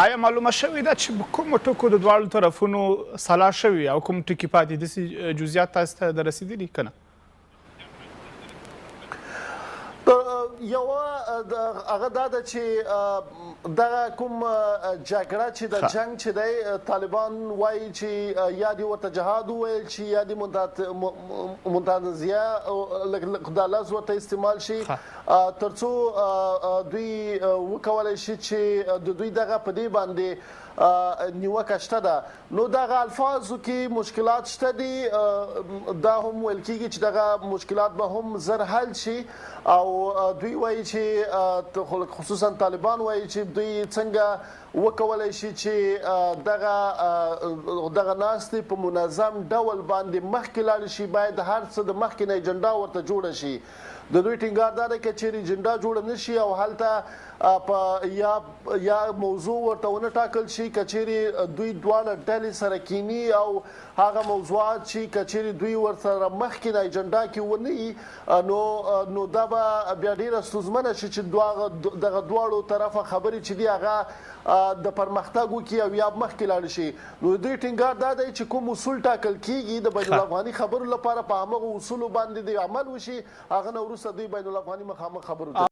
آیا معلومه شوې ده چې په کومو ټکو د دواړو طرفونو سلا شوې او کوم ټکي پاتې داسې جزئیات تاسو ته د رسېدلي که نه؟ یوه هغه دا ده چې دغه کوم جګړه چې د جنګ چې دی طالبان وایي چې یا دې ورته جهاد وویل شي یا دې منتنزیه دا لفظ ورته استعمال شي تر څو دوی وکولی شي چې د دوی دغه په دې باندې نیوکه شته ده نو دغه الفاظو کې مشکلات شته دي دا هم ویل کېږي چې دغه مشکلات به هم زر حل شي او دوی وایي چې خصوصا طالبان وایي چې دوی څنګه وکولی شي چې دغه ناستې په منظم ډول باندې مخکې لاړ شي باید هر څه د مخکې نه اجنډا ورته جوړه شي د دوی ټینګار دا دی که چیرې اجنډا جوړه نه شي او هلته په یا موضوع ورته ونه ټاکل شي که چیرې دوی دواړه ډلې سره کینی او هغه موضوعات چې که چیرې دوی ورسره مخکې نه اجنډا کې ونه نو دا به بیا ډېره ستونزمنه شي چې دغه دواړو طرفه خبرې چې دي هغه د پرمختګ وکړي او یا مخکې لاړ شي نو دوی ټینګار دا دی چې کوم اصول ټاکل کیږي د بین الافغاني خبرو لپاره په همغه اصولو باندې د عمل وشي هغه نه وروسته دوی بین الافغاني مخامخ خبرو